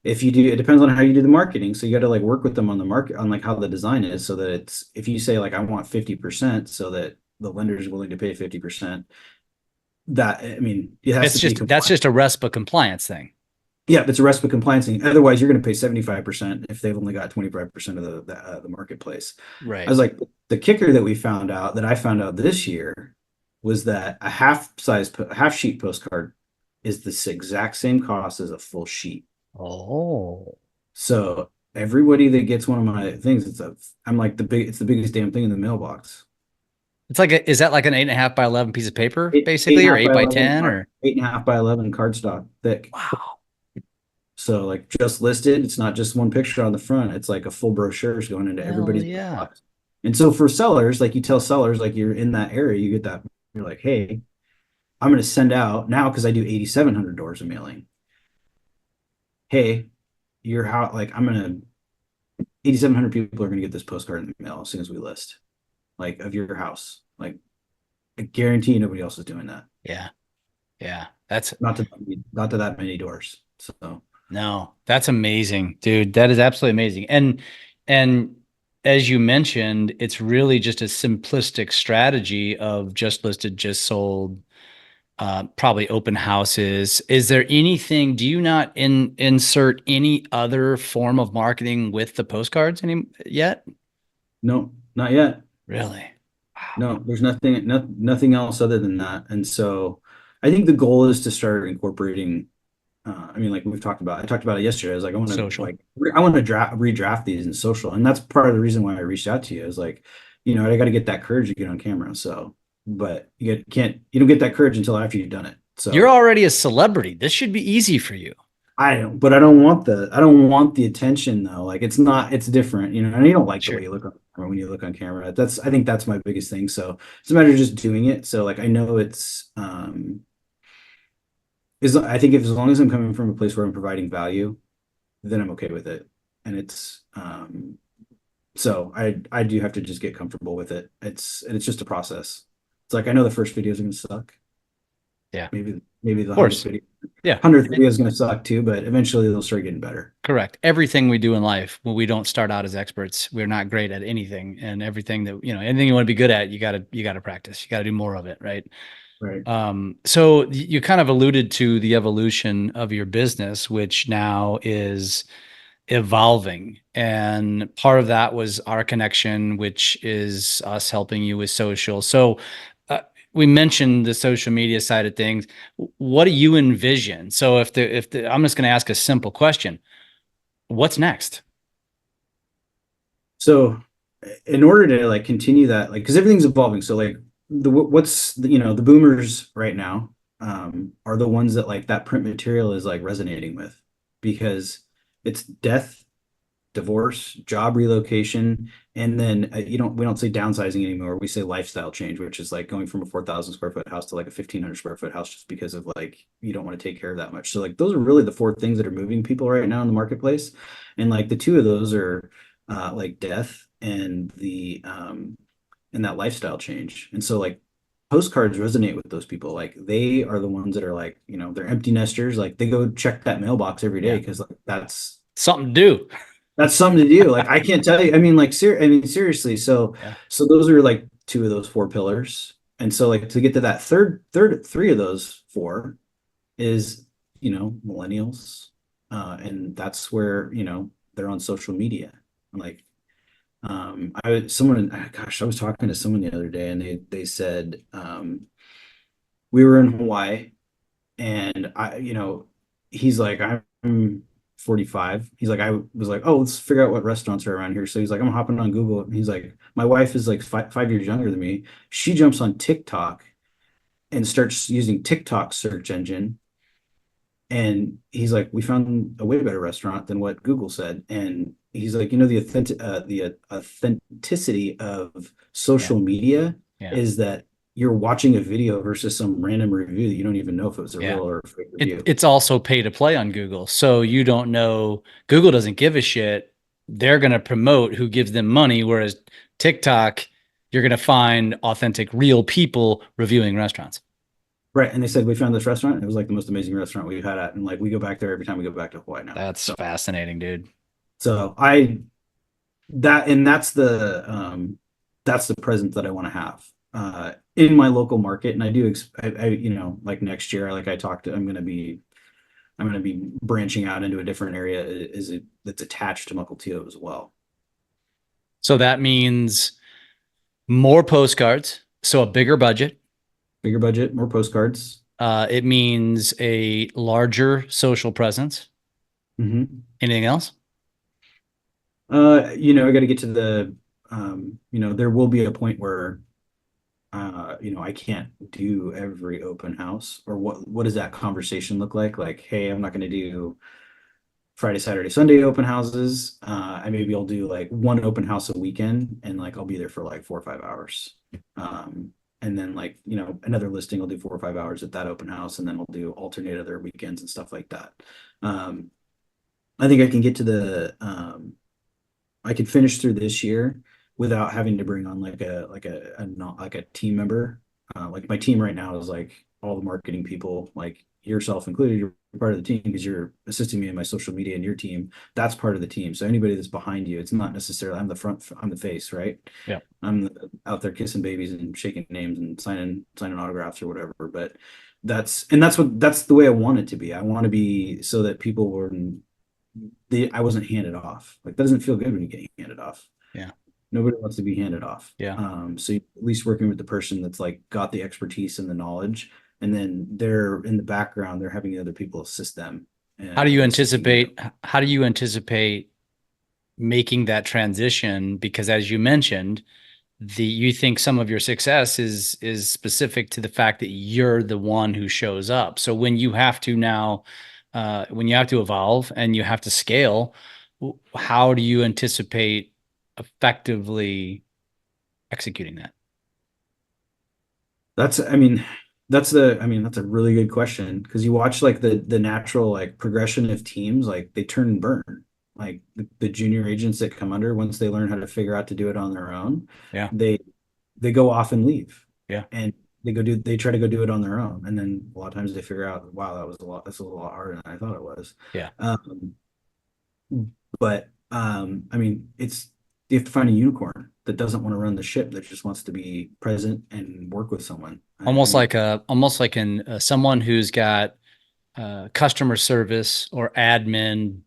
depends on how you do the marketing. So you got to like work with them on the market, on like how the design is, so that if you say like, I want 50%, so that the lender is willing to pay 50%, that, I mean, it has to be compliant. That's just a RESPA compliance thing. Yeah, it's a RESPA compliance thing. Otherwise, you're going to pay 75% if they've only got 25% of the marketplace. Right. I was like, the kicker that I found out this year was that a half sheet postcard is this exact same cost as a full sheet. Oh. So everybody that gets one of my things, it's the biggest damn thing in the mailbox. It's like is that like an 8.5 by 11 piece of paper, Eight basically, or 8 by 11 10, or 8.5 by 11 cardstock thick. wow. So like just listed, it's not just one picture on the front. It's like a full brochure is going into everybody's mailbox. And so for sellers, like you tell sellers, like you're in that area, you get that, you're like, hey, I'm going to send out now because I do 8,700 doors of mailing. Hey, your house, like 8,700 people are going to get this postcard in the mail as soon as we list, like of your house. Like I guarantee nobody else is doing that. Yeah. Yeah. That's not to that many doors. So no, that's amazing, dude. That is absolutely amazing. And as you mentioned, it's really just a simplistic strategy of just listed, just sold, probably open houses. Is there anything, do you not insert any other form of marketing with the postcards yet? No, not yet. Really? Wow. No, there's nothing else other than that. And so I think the goal is to start incorporating, I mean, like I talked about it yesterday. I was like, I want to redraft these in social. And that's part of the reason why I reached out to you, is like, I got to get that courage to get on camera. So, but you don't get that courage until after you've done it. You're So already a celebrity. This should be easy for you. but I don't want the attention though. Like it's different, and you don't like the way Sure. you look on camera when you look on camera. I think that's my biggest thing. So it's a matter of just doing it. So like I know I think if as long as I'm coming from a place where I'm providing value, then I'm okay with it. And so I do have to just get comfortable with it. It's just a process. It's like I know the first video is gonna suck. Yeah. Maybe the Of course. Yeah. 100th video is gonna suck too, but eventually they'll start getting better. Correct. Everything we do in life, when we don't start out as experts, we're not great at anything. And everything that, anything you want to be good at, you gotta practice. You gotta do more of it, right? Right. So you kind of alluded to the evolution of your business, which now is evolving. And part of that was our connection, which is us helping you with social. So uh, we mentioned the social media side of things. What do you envision? So I'm just going to ask a simple question. What's next? So in order to like continue that, like, because everything's evolving. So like the boomers right now are the ones that like that print material is like resonating with because it's death, divorce, job relocation, and then we don't say downsizing anymore. We say lifestyle change, which is like going from a 4,000 square foot house to like a 1,500 square foot house just because of like you don't want to take care of that much. So like those are really the four things that are moving people right now in the marketplace. And like the two of those are like death and that lifestyle change. And so like postcards resonate with those people. Like they are the ones that are like, they're empty nesters. Like they go check that mailbox every day Yeah. because like Something to do. that's something to do. Like I can't tell you. I mean, like seriously. So Yeah. so those are like two of those four pillars. And so like to get to that third three of those four is, millennials. And that's where, they're on social media. Like I was talking to someone the other day and they said we were in Hawaii and he's like, I'm 45. He's like, I was like, oh, let's figure out what restaurants are around here. So he's like, I'm hopping on Google. And he's like, my wife is like 5 years younger than me. She jumps on TikTok and starts using TikTok search engine. And he's like, we found a way better restaurant than what Google said. And he's like, the authenticity of Yeah. social media Yeah. is that you're watching a video versus some random review that you don't even know if it was a Yeah. real or a fake review. It's also pay to play on Google. So you don't know, Google doesn't give a shit. They're going to promote who gives them money. Whereas TikTok, you're going to find authentic, real people reviewing restaurants. Right. And they said, we found this restaurant. And it was like the most amazing restaurant we've had at. And like, we go back there every time we go back to Hawaii now. That's fascinating, dude. So that's the presence that I want to have, in my local market. And I do, like next year, like I'm going to be branching out into a different area that's attached to Mukilteo as well. So that means more postcards. So a bigger budget. Bigger budget, more postcards. It means a larger social presence. Mm-hmm. Anything else? I got to get to there will be a point where, I can't do every open house. Or what does that conversation look like? Like, hey, I'm not going to do Friday, Saturday, Sunday open houses. I'll do like one open house a weekend, and like I'll be there for like 4 or 5 hours. And then like, another listing, I'll do 4 or 5 hours at that open house, and then I'll do alternate other weekends and stuff like that. I think I can get to I could finish through this year without having to bring on like a team member. Like my team right now is like all the marketing people, like yourself included. You're part of the team because you're assisting me in my social media, and your team, that's part of the team. So anybody that's behind you, it's not necessarily I'm the face, right? Yeah. I'm out there kissing babies and shaking names and signing autographs or whatever. But that's the way I want it to be. I want to be so that people were I wasn't handed off. Like that doesn't feel good when you get handed off. Yeah. Nobody wants to be handed off. Yeah. So at least working with the person that's like got the expertise and the knowledge, and then they're in the background, they're having the other people assist them. How do you anticipate making that transition? Because as you mentioned, you think some of your success is specific to the fact that you're the one who shows up. So when you have to now, when you have to evolve and you have to scale, how do you anticipate effectively executing that? That's, I mean, that's a really good question, because you watch like the natural like progression of teams, like they turn and burn. Like the junior agents that come under, once they learn how to figure out to do it on their own, Yeah. they they go off and leave. Yeah. And they try to go do it on their own. And then a lot of times they figure out, wow, that's a little harder than I thought it was. Yeah. But I mean, it's you have to find a unicorn that doesn't want to run the ship, that just wants to be present and work with someone. Almost And like someone who's got customer service or admin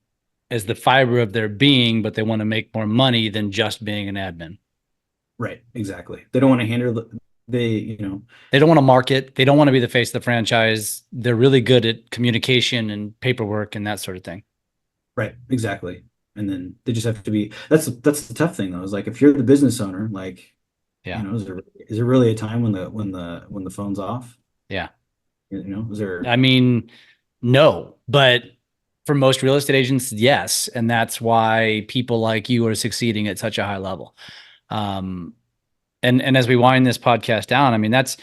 as the fiber of their being, but they want to make more money than just being an admin. right, exactly. They don't want to handle They don't want to market. They don't want to be the face of the franchise. They're really good at communication and paperwork and that sort of thing. right, exactly. And then they just have to be, that's the tough thing though, is like if you're the business owner, like, Yeah. is there really a time when the phone's off? Yeah. Is there? I mean, no, but for most real estate agents, yes. And that's why people like you are succeeding at such a high level. And as we wind this podcast down, I mean, that's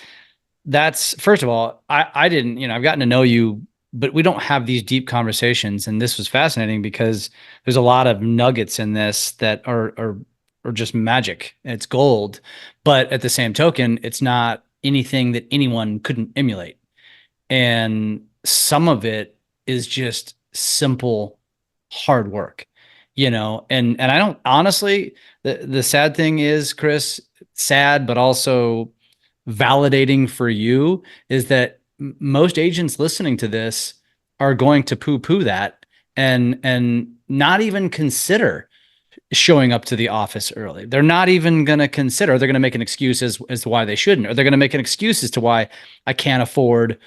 first of all, I didn't, I've gotten to know you, but we don't have these deep conversations. And this was fascinating because there's a lot of nuggets in this that are just magic. It's gold. But at the same token, it's not anything that anyone couldn't emulate. And some of it is just simple hard work, and I don't honestly, the sad thing is, Chris, sad, but also validating for you, is that most agents listening to this are going to poo-poo that and not even consider showing up to the office early. They're not even going to consider, they're going to make an excuse as to why they shouldn't, or they're going to make an excuse as to why I can't afford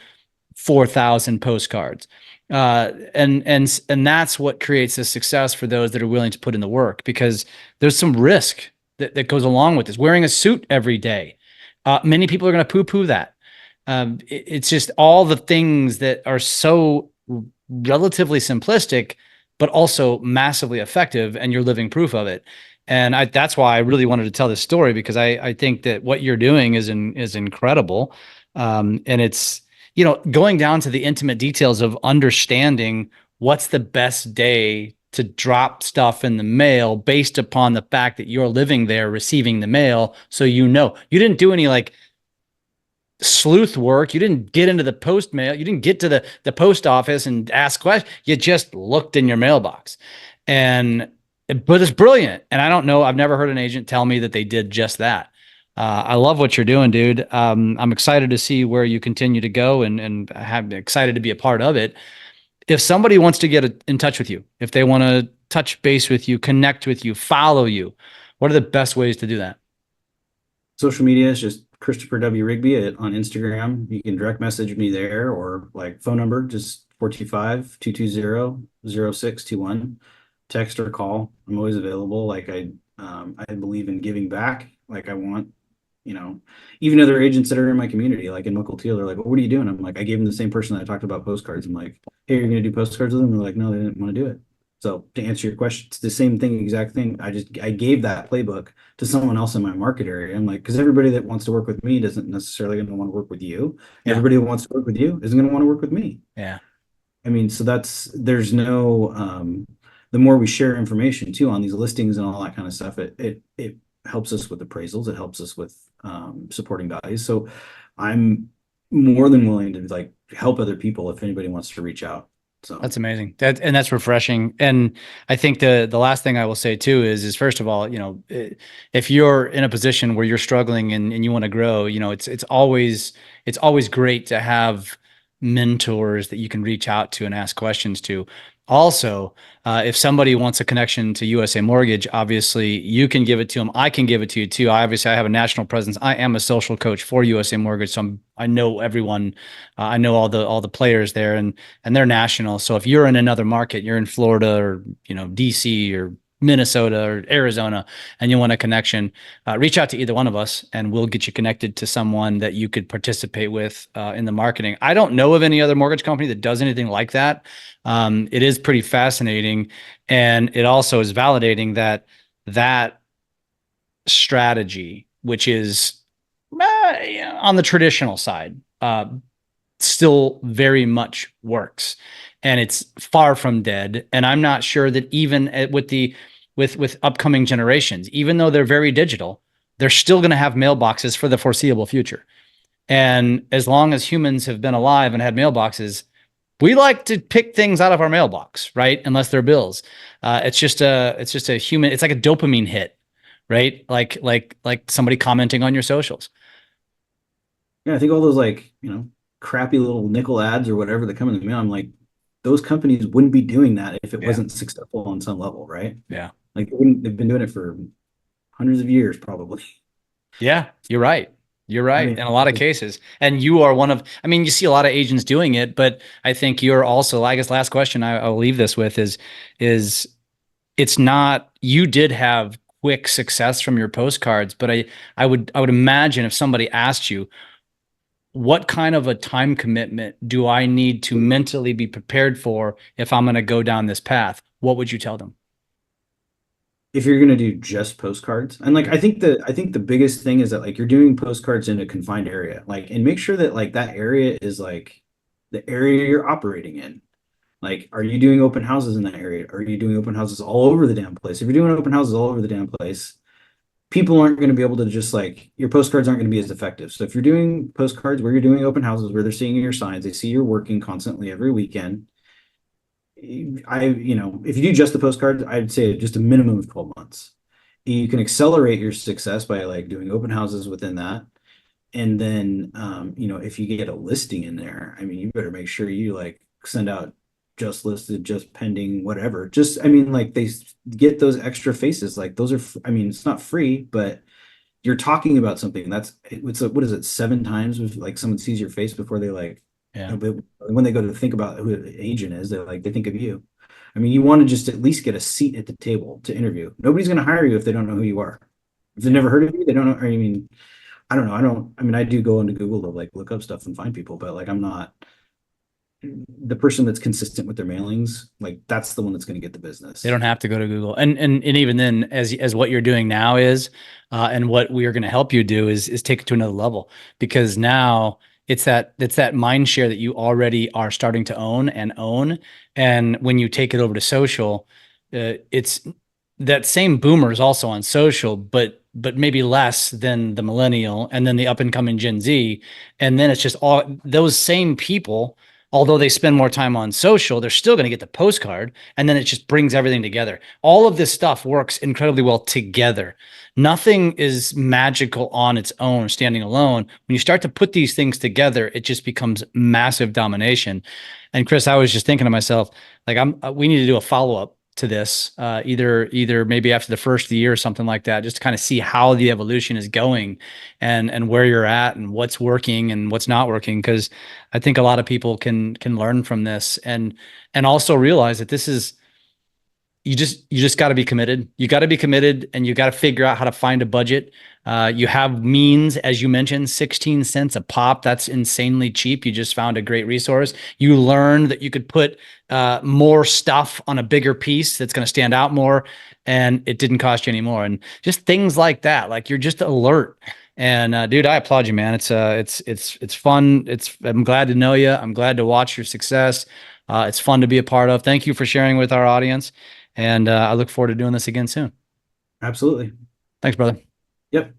4,000 postcards. And that's what creates the success for those that are willing to put in the work, because there's some risk that goes along with this. Wearing a suit every day. Many people are going to poo-poo that. It's just all the things that are so relatively simplistic, but also massively effective, and you're living proof of it. And that's why I really wanted to tell this story, because I think that what you're doing is incredible. And it's, going down to the intimate details of understanding what's the best day to drop stuff in the mail based upon the fact that you're living there receiving the mail. So, you didn't do any like sleuth work. You didn't get into the post mail. You didn't get to the post office and ask questions. You just looked in your mailbox, but it's brilliant. And I don't know, I've never heard an agent tell me that they did just that. I love what you're doing, dude. I'm excited to see where you continue to go, and I'm excited to be a part of it. If somebody wants to get in touch with you, if they want to touch base with you, connect with you, follow you, what are the best ways to do that? Social media is just Christopher W. Rigby on Instagram. You can direct message me there, or like phone number, just 425-220-0621. Text or call. I'm always available. Like I believe in giving back. Like I want, even other agents that are in my community, like in Mukilteo, they're like, well, what are you doing? I'm like, I gave them the same person that I talked about postcards. I'm like, hey, you're going to do postcards with them? They're like, no, they didn't want to do it. So to answer your question, it's the same thing, exact thing. I gave that playbook to someone else in my market area. I'm like, because everybody that wants to work with me doesn't necessarily going to want to work with you. Yeah. Everybody that wants to work with you isn't going to want to work with me. Yeah. I mean, so there's no, the more we share information too on these listings and all that kind of stuff, it helps us with appraisals. It helps us with supporting values. So I'm more than willing to like help other people if anybody wants to reach out. So that's amazing. That's refreshing. And I think the last thing I will say too is first of all, if you're in a position where you're struggling and you want to grow, it's always great to have mentors that you can reach out to and ask questions to. Also, if somebody wants a connection to USA Mortgage, obviously you can give it to them. I can give it to you too. I have a national presence. I am a social coach for USA Mortgage, so I know everyone. I know all the players there, and they're national. So if you're in another market, you're in Florida or DC or Minnesota or Arizona and you want a connection, reach out to either one of us and we'll get you connected to someone that you could participate with in the marketing. I don't know of any other mortgage company that does anything like that. It is pretty fascinating. And it also is validating that strategy, which is on the traditional side, still very much works. And it's far from dead. And I'm not sure that even with upcoming generations, even though they're very digital, they're still going to have mailboxes for the foreseeable future. And as long as humans have been alive and had mailboxes, we like to pick things out of our mailbox, right? Unless they're bills. It's just a human. It's like a dopamine hit, right? Like somebody commenting on your socials. Yeah, I think all those like, crappy little nickel ads or whatever that come in the mail, I'm like, those companies wouldn't be doing that if it wasn't successful on some level, right? Yeah. Like they've been doing it for hundreds of years, probably. Yeah, you're right. You're right. I mean, In a lot of cases. And you are one of, I mean, you see a lot of agents doing it, but I think you're also, I guess last question I'll leave this with is it's not, you did have quick success from your postcards, but I would imagine if somebody asked you, what kind of a time commitment do I need to mentally be prepared for if I'm going to go down this path? What would you tell them? if you're gonna do just postcards, and like I think the biggest thing is that like you're doing postcards in a confined area, like, and make sure that like that area is like the area you're operating in. Like, are you doing open houses in that area? Are you doing open houses all over the damn place? If you're doing open houses all over the damn place, people aren't going to be able to just like your postcards aren't going to be as effective. So if you're doing postcards where you're doing open houses where they're seeing your signs, they see you're working constantly every weekend. If you do just the postcards, I'd say just a minimum of 12 months. You can accelerate your success by like doing open houses within that. And then, if you get a listing in there, I mean, you better make sure you like send out just listed, just pending, whatever. Just, I mean, like they get those extra faces. Like those are, I mean, it's not free, but you're talking about something that's, what is it, 7 times if like someone sees your face before they like, Yeah. when they go to think about who the agent is, they think of you. I mean, you want to just at least get a seat at the table to interview. Nobody's going to hire you if they don't know who you are. If they've never heard of you, they don't know. I mean, I don't know. I do go into Google to like look up stuff and find people, but like I'm not the person that's consistent with their mailings. Like that's the one that's going to get the business. They don't have to go to Google. And even then, as what you're doing now is, and what we are going to help you do is take it to another level, because now it's that mind share that you already are starting to own. And when you take it over to social, it's that same boomer is also on social, but maybe less than the millennial and then the up and coming Gen Z. And then it's just all those same people, although they spend more time on social, they're still going to get the postcard. And then it just brings everything together. All of this stuff works incredibly well together. Nothing is magical on its own, standing alone. When you start to put these things together, it just becomes massive domination. And Chris, I was just thinking to myself, like, we need to do a follow-up to this, either maybe after the first year or something like that, just to kind of see how the evolution is going and where you're at and what's working and what's not working. Because I think a lot of people can learn from this and also realize that this is, you just got to be committed. You got to be committed and you got to figure out how to find a budget. You have means, as you mentioned, 16 cents a pop. That's insanely cheap. You just found a great resource. You learned that you could put more stuff on a bigger piece that's going to stand out more, and it didn't cost you any more. And just things like that. Like you're just alert. And dude, I applaud you, man. It's fun. I'm glad to know you. I'm glad to watch your success. It's fun to be a part of. Thank you for sharing with our audience. And I look forward to doing this again soon. Absolutely. Thanks, brother. Yep.